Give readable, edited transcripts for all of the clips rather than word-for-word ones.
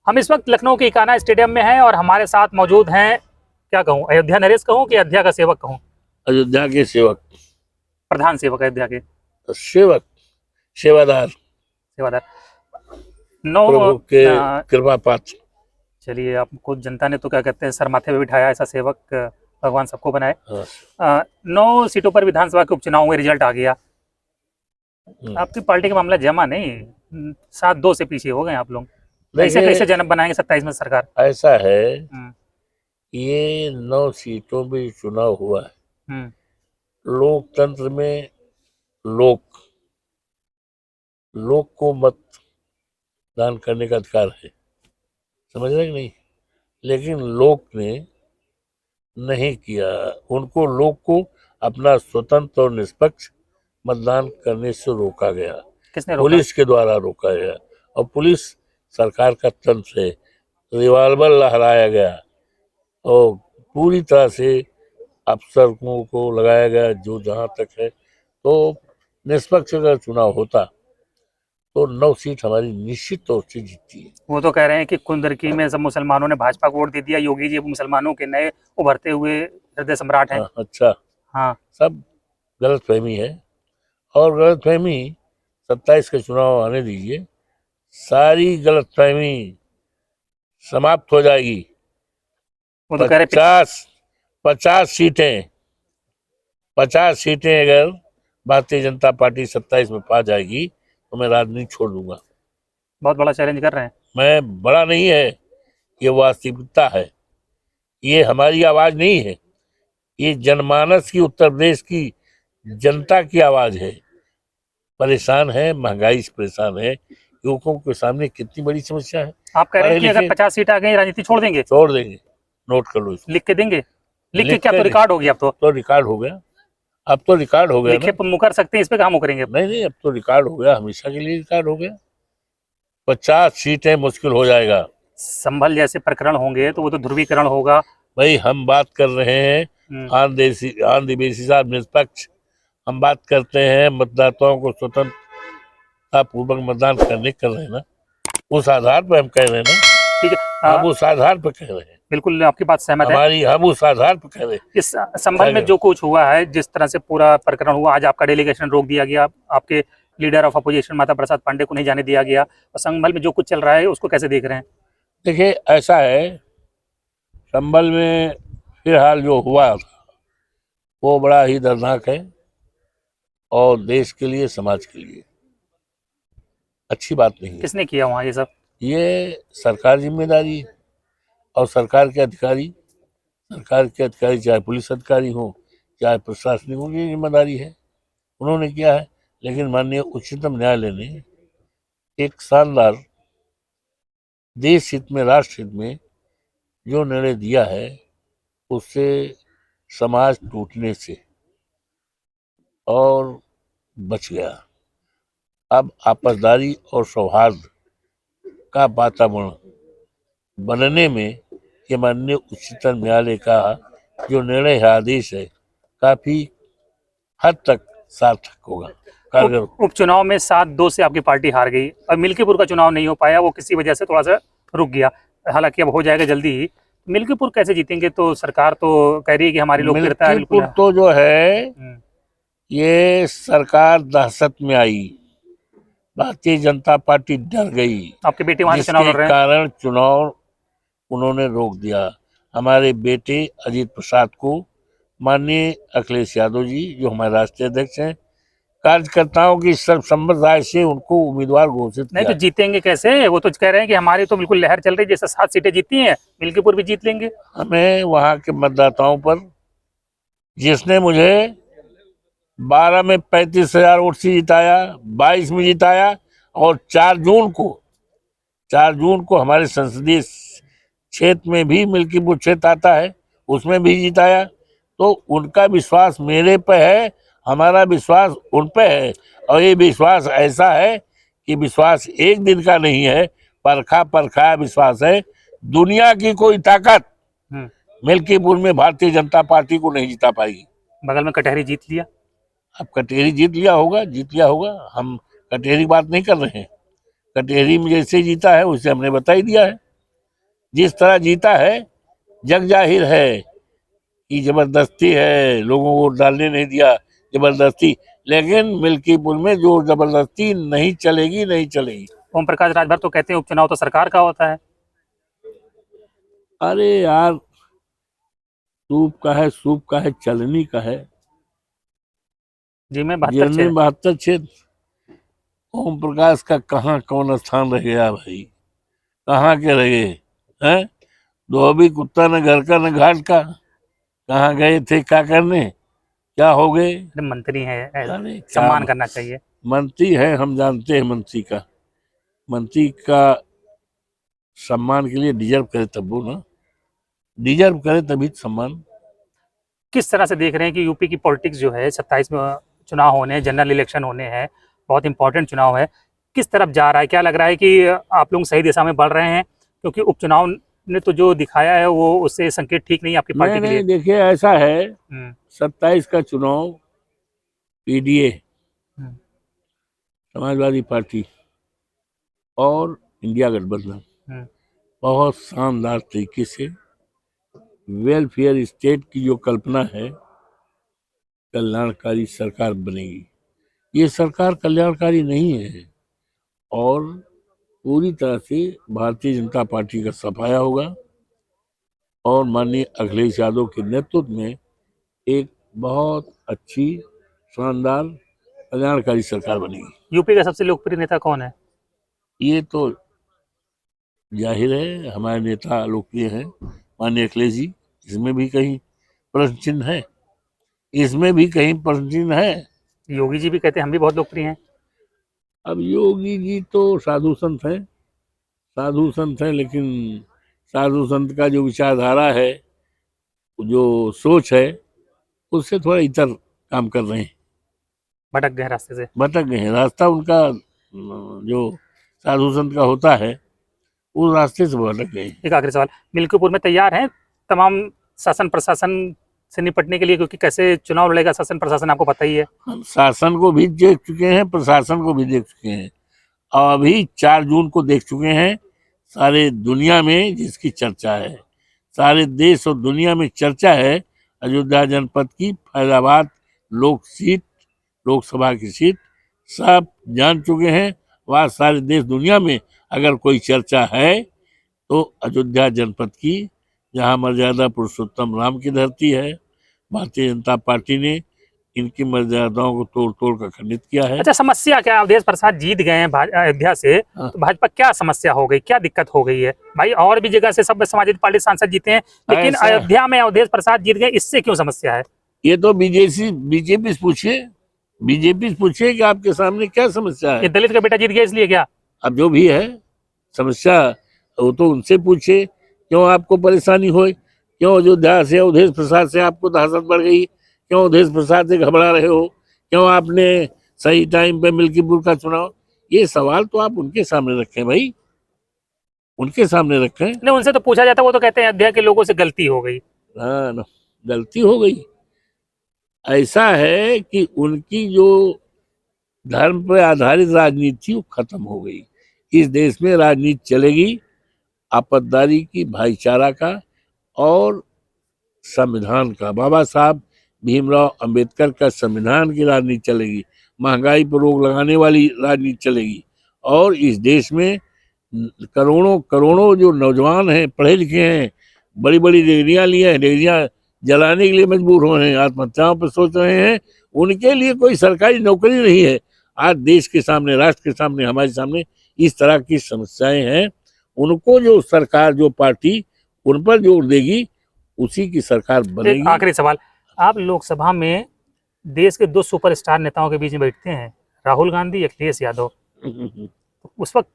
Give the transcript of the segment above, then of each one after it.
हम इस वक्त लखनऊ के इकाना स्टेडियम में हैं और हमारे साथ मौजूद हैं, क्या कहूँ, अयोध्या नरेश कहूँ कि अयोध्या का सेवक कहूँ? अयोध्या के सेवक, प्रधान सेवक अयोध्या के, सेवक, सेवादार, सेवादार। नौ प्रभु के कृपा पात्र। चलिए, आपको जनता ने तो क्या कहते हैं, सर माथे पे बिठाया, ऐसा सेवक भगवान सबको बनाए। हाँ। 9 सीटों पर विधानसभा के उपचुनाव में रिजल्ट आ गया। आपकी पार्टी का मामला जमा नहीं, 7-2 से पीछे हो गए आप लोग। ऐसे कैसे जन्म बनाएंगे 27 में सरकार? ऐसा है, ये 9 सीटों में चुनाव हुआ है। लोकतंत्र में लोक को मतदान करने का अधिकार है, समझ रहे कि नहीं? लेकिन लोक ने नहीं किया, उनको लोक को अपना स्वतंत्र और निष्पक्ष मतदान करने से रोका गया। किसने रोका? पुलिस के द्वारा रोका गया, और पुलिस सरकार का तंत्र है। रिवाल्वर लहराया गया और पूरी तरह से अफसरों को लगाया गया जो जहां तक है। तो निष्पक्ष अगर चुनाव होता तो 9 सीट हमारी निश्चित तौर से जीतती है। वो तो कह रहे हैं कि कुंदरकी में सब मुसलमानों ने भाजपा को वोट दे दिया, योगी जी मुसलमानों के नए उभरते हुए हृदय सम्राट हैं। अच्छा, हाँ, सब गलत फहमी है, और गलत फहमी 27 के चुनाव आने दीजिए, सारी गलत फहमी समाप्त हो जाएगी। वो तो कह रहे 50 सीटें अगर भारतीय जनता पार्टी 27 में पा जाएगी तो मैं राजनीति छोड़ दूंगा। बहुत बड़ा चैलेंज कर रहे हैं। मैं बड़ा नहीं है, ये वास्तविकता है, ये हमारी आवाज नहीं है, ये जनमानस की, उत्तर प्रदेश की जनता की आवाज है। परेशान है, महंगाई से परेशान है, युवकों के सामने कितनी बड़ी समस्या है। आप कह रहे हैं कि अगर 50 सीट आ गई राजनीति छोड़ देंगे? छोड़ देंगे, नोट कर लो इसको। लिख के देंगे? लिख के क्या, तो रिकॉर्ड हो गया? अब तो रिकॉर्ड हो गया, अब तो रिकॉर्ड हो गया। लिखे मुकर सकते हैं, इस पे कहाँ मुकरेंगे? नहीं, अब तो रिकॉर्ड हो गया, हमेशा के लिए रिकॉर्ड हो गया। 50 सीटें मुश्किल हो जाएगा। संभल जैसे प्रकरण होंगे तो वो तो ध्रुवीकरण होगा। भाई, हम बात कर रहे हैं आंध्रदेशी साहब, निष्पक्ष। हम बात करते हैं मतदाताओं को स्वतंत्रता पूर्वक मतदान करने कर रहे हैं ना, उस आधार पर हम कह रहे हैं ना। ठीक है, हम उस आधार पर कह रहे हैं। बिल्कुल आपकी बात सहमत है। हम उस आधार पर कह रहे हैं। इस संबंध में जो कुछ हुआ है, जिस तरह से पूरा प्रकरण हुआ, आज आपका डेलीगेशन रोक दिया गया, आपके leader of opposition Mata Prasad Pandey को नहीं जाने दिया गया, और संभल में जो कुछ चल रहा है उसको कैसे देख रहे हैं? देखिए, ऐसा है, संभल में फिलहाल जो हुआ वो बड़ा ही दर्दनाक है, और देश के लिए, समाज के लिए अच्छी बात नहीं है। किसने किया वहाँ ये सब? ये सरकार जिम्मेदारी, और सरकार के अधिकारी चाहे पुलिस अधिकारी हो, चाहे प्रशासनिक, उनकी जिम्मेदारी है, उन्होंने किया है। लेकिन माननीय उच्चतम न्यायालय ने एक शानदार देश हित में, राष्ट्र हित में जो निर्णय दिया है, उससे समाज टूटने से और बच गया। अब आपसदारी और सौहार्द का वातावरण बनने में ये माननीय उच्चतम न्यायालय का जो निर्णय है, आदेश है, काफी हद तक सार्थक होगा, कारगर। उपचुनाव में 7-2 से आपकी पार्टी हार गई, और मिल्कीपुर का चुनाव नहीं हो पाया, वो किसी वजह से थोड़ा सा रुक गया, हालांकि अब हो जाएगा जल्दी ही। मिल्कीपुर कैसे जीतेंगे? तो सरकार तो कह रही है कि हमारी लोकप्रियता है। मिल्कीपुर तो जो है, ये सरकार दहशत में आई, भारतीय जनता पार्टी डर गई। आपके बेटे वहां से चुनाव लड़ रहे हैं, कारण चुनाव उन्होंने रोक दिया। हमारे बेटे अजीत प्रसाद को माननीय अखिलेश यादव जी, जो हमारे राष्ट्रीय अध्यक्ष हैं, कार्यकर्ताओं की सर्वसम्मत राय से उनको उम्मीदवार घोषित नहीं किया। तो जीतेंगे कैसे? वो तो कह रहे हैं कि हमारी तो बिल्कुल लहर चल रही है, जैसे 7 सीटें जीती हैं, मिल्कीपुर भी जीत लेंगे। हमें वहां के मतदाताओं पर, जिसने मुझे 12 में 35,000 वोट से जिताया, 22 में जिताया, और 4 जून को हमारे संसदीय क्षेत्र में भी मिल्कीपुर क्षेत्र आता है, उसमें भी जिताया। तो उनका विश्वास मेरे पे है, हमारा विश्वास उन पे है, और ये विश्वास ऐसा है कि विश्वास एक दिन का नहीं है, परखा विश्वास है। दुनिया की कोई ताकत मिल्कीपुर में भारतीय जनता पार्टी को नहीं जिता पाएगी। बगल में कटहरी जीत लिया, अब कटहरी जीत लिया होगा। हम कटहरी बात नहीं कर रहे हैं, कटहरी में जैसे जीता है उसे हमने बता ही दिया है। जिस तरह जीता है, जग जाहिर है कि जबरदस्ती है, लोगों को डालने नहीं दिया जबरदस्ती, लेकिन मिल्कीपुर में जो जबरदस्ती नहीं चलेगी, नहीं चलेगी। ओम प्रकाश राजभर तो कहते हैं उपचुनाव तो सरकार का होता है। अरे यार, सूप का है, चलनी का है। जी में 72 जिनमें 72 क्षेत्र, ओम प्रकाश का कहाँ कौन स्थान रह गया भाई, कहाँ के रहे हैं? धोबी कुत्ता न घर का न घाट का, कहाँ गए थे, क्या करने, क्या हो गए? मंत्री है, अरे सम्मान करना चाहिए। मंत्री है, हम जानते हैं मंत्री का सम्मान के लिए डिजर्व करे तब वो ना, डिजर्व करे तभी सम्मान। किस तरह से देख रहे हैं कि यूपी की पॉलिटिक्स जो है 27 में चुनाव होने हैं, जनरल इलेक्शन होने हैं, बहुत इंपॉर्टेंट चुनाव है, किस तरफ जा रहा है? क्या लग रहा है कि आप लोग सही दिशा में बढ़ रहे हैं? क्योंकि उपचुनाव ने तो जो दिखाया है वो उससे संकेत ठीक नहीं है आपकी पार्टी के लिए। देखिए ऐसा है, 27 का चुनाव पीडीए, समाजवादी पार्टी और इंडिया गठबंधन बहुत शानदार तरीके से वेलफेयर स्टेट की जो कल्पना है, कल्याणकारी सरकार बनेगी। ये सरकार कल्याणकारी नहीं है और पूरी तरह से भारतीय जनता पार्टी का सफाया होगा और माननीय अखिलेश यादव के नेतृत्व में एक बहुत अच्छी शानदार कल्याणकारी सरकार बनेगी। यूपी का सबसे लोकप्रिय नेता कौन है? ये तो जाहिर है हमारे नेता लोकप्रिय हैं, माननीय अखिलेश जी। इसमें भी कहीं प्रश्न चिन्ह है, इसमें भी कहीं प्रश्न चिन्ह है। योगी जी भी कहते हैं हम भी बहुत लोकप्रिय हैं। अब योगी जी तो साधु संत हैं, लेकिन साधु संत का जो विचारधारा है, जो सोच है, उससे थोड़ा इतर काम कर रहे हैं, भटक गए रास्ते से। भटक गए हैं। रास्ता उनका जो साधु संत का होता है, उस रास्ते से भटक गए। एक आखिरी सवाल, मिल्कीपुर में तैयार हैं तमाम शासन प्रशासन से निपटने के लिए? क्योंकि कैसे चुनाव लड़ेगा शासन प्रशासन आपको पता ही है। हम शासन को भी देख चुके हैं, प्रशासन को भी देख चुके हैं, और अभी 4 जून को देख चुके हैं। सारे दुनिया में जिसकी चर्चा है, सारे देश और दुनिया में चर्चा है, अयोध्या जनपद की फैजाबाद लोकसभा की सीट सब जान चुके हैं। वह सारे देश दुनिया में अगर कोई चर्चा है तो अयोध्या जनपद की, जहां मर्यादा पुरुषोत्तम राम की धरती है। भारतीय जनता पार्टी ने इनकी मर्यादाओं को तोड़ तोड़ कर खंडित किया है। अच्छा, समस्या क्या है? अवधेश प्रसाद जीत गए हैं अयोध्या से, तो भाजपा क्या समस्या हो गई, क्या दिक्कत हो गई है भाई? और भी जगह से सब समाजवादी पार्टी सांसद जीते हैं, लेकिन अयोध्या में अवधेश प्रसाद जीत गए, इससे क्यों समस्या है? ये तो बीजेपी से पूछिए कि आपके सामने क्या समस्या है। ये दलित का बेटा जीत गया इसलिए क्या? अब जो भी है समस्या, वो तो उनसे पूछे, क्यों आपको परेशानी हुई, क्यों अयोध्या से अवधेश प्रसाद से आपको दहशत बढ़ गई, क्यों अवधेश प्रसाद से घबरा रहे हो, क्यों आपने सही टाइम पे मिल्कीपुर का चुनाव? ये सवाल तो आप उनके सामने रखें भाई, उनके सामने रखें। नहीं, उनसे तो पूछा जाता, वो तो कहते हैं अयोध्या के लोगों से गलती हो गई। हाँ ना, गलती हो गई। ऐसा है कि उनकी जो धर्म पर आधारित राजनीति थी वो खत्म हो गई। इस देश में राजनीति चलेगी आपतदारी की, भाईचारा का और संविधान का। बाबा साहब भीमराव अंबेडकर का संविधान की राजनीति चलेगी, महंगाई पर रोक लगाने वाली राजनीति चलेगी। और इस देश में करोड़ों जो नौजवान हैं, पढ़े लिखे हैं, बड़ी बड़ी डिग्रियां लिए हैं, डिग्रियां जलाने के लिए मजबूर हो रहे हैं, आत्महत्याओं पर सोच रहे हैं, उनके लिए कोई सरकारी नौकरी नहीं है। आज देश के सामने, राष्ट्र के सामने, हमारे सामने इस तरह की समस्याएं हैं। उनको जो सरकार, जो पार्टी उन पर जोर देगी, उसी की सरकार बनेगी। आखिरी सवाल, आप लोकसभा में देश के 2 सुपरस्टार नेताओं के बीच में बैठते हैं, राहुल गांधी, अखिलेश यादव, उस वक्त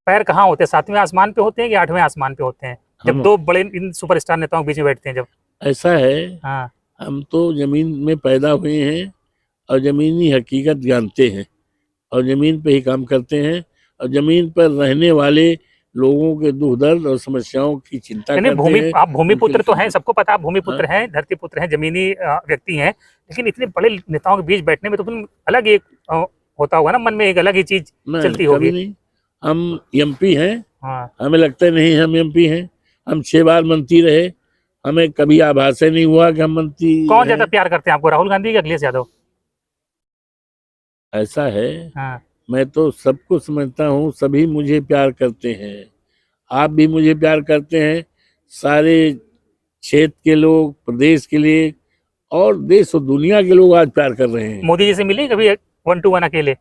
पैर कहाँ होते हैं? 7वें आसमान पे होते हैं कि 8वें आसमान पे होते हैं, जब 2 बड़े इन सुपरस्टार नेताओं के बीच में बैठते हैं? जब ऐसा है, हाँ, हम तो जमीन में पैदा हुए हैं और जमीनी हकीकत जानते हैं और जमीन पे ही काम करते हैं और जमीन पर रहने वाले लोगों के दुख दर्द और समस्याओं की चिंता करते हैं। आप भूमिपुत्र तो हैं, सबको पता, आप भूमिपुत्र हैं, धरती पुत्र हैं, जमीनी व्यक्ति हैं, लेकिन इतने बड़े नेताओं के बीच बैठने में तो फिर अलग एक होता होगा ना, मन में एक अलग ही चीज चलती होगी। हम एमपी हैं, हाँ, हमें लगता नहीं हम एमपी हैं। हम 6 बार मंत्री रहे, हमें कभी आभास नहीं हुआ कि हम मंत्री कौन हैं। ज्यादा प्यार करते हैं आपको, राहुल गांधी या अखिलेश यादव? ऐसा है, हाँ, मैं तो सबको समझता हूँ, सभी मुझे प्यार करते हैं, आप भी मुझे प्यार करते हैं, सारे क्षेत्र के लोग, प्रदेश के लिए और देश और दुनिया के लोग आज प्यार कर रहे हैं। मोदी जी से मिले कभी 1-to-1 अकेले?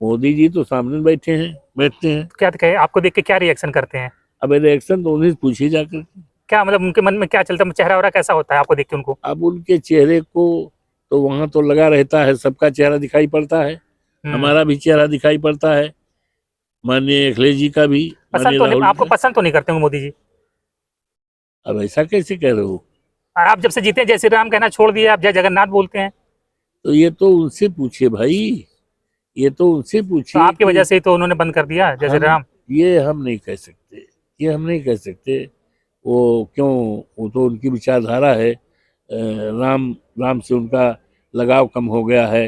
मोदी जी तो सामने बैठे हैं, बैठते हैं। क्या कहे, आपको देख के क्या रिएक्शन करते हैं? अब रिएक्शन तो उन्हें पूछिए जाकर। क्या मतलब उनके मन में क्या चलता है, चेहरा वगैरह कैसा होता है आपको देख के उनको? अब उनके चेहरे को तो वहां तो लगा रहता है, सबका चेहरा दिखाई पड़ता है, हमारा भी चेहरा दिखाई पड़ता है, माननीय अखिलेश जी का भी, पसंद माननीय तो नहीं, राहुल आपको जी का। पसंद तो नहीं करते होंगे मोदी जी? अब ऐसा कैसे कह रहे हो? और आप जब से जीते हैं जय श्री राम कहना छोड़ दिया, आप जय जगन्नाथ बोलते हैं। तो ये तो उनसे पूछिए भाई, ये तो उनसे तो पूछिए आपकी कि वजह से ही तो उन्होंने बंद कर दिया जय श्री राम। ये हम नहीं कह सकते, ये हम नहीं कह सकते। वो क्यों, वो तो उनकी विचारधारा है। राम राम से उनका लगाव कम हो गया है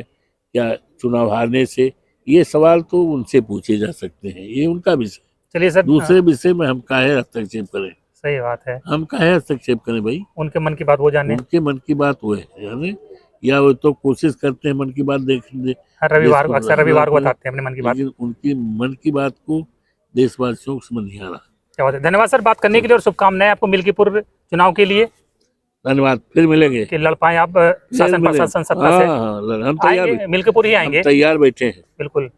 या चुनाव हारने से, ये सवाल तो उनसे पूछे जा सकते हैं, ये उनका विषय। चलिए सर, दूसरे विषय में हम काहे हस्तक्षेप करें? सही बात है, हम काहे हस्तक्षेप करें भाई? उनके मन की बात वो जाने। उनके मन की बात वो है यानी, या वो तो कोशिश करते हैं मन की बात देखने, हर रविवार को, देश अक्सर को रविवार को अपने, बताते हैं अपने मन की बात। लेकिन उनकी मन की बात को देशवासियों को समझ नहीं आ रहा। क्या बात है, धन्यवाद सर बात करने के लिए और शुभकामनाएं आपको मिल्कीपुर चुनाव के लिए, धन्यवाद, फिर मिलेंगे। कि लड़ पाए आप शासन मिलेंगे। प्रशासन सत्ता से। हाँ, हम तैयार, आएंगे, मिल्कीपुर ही हम आएंगे, तैयार बैठे हैं। बिल्कुल।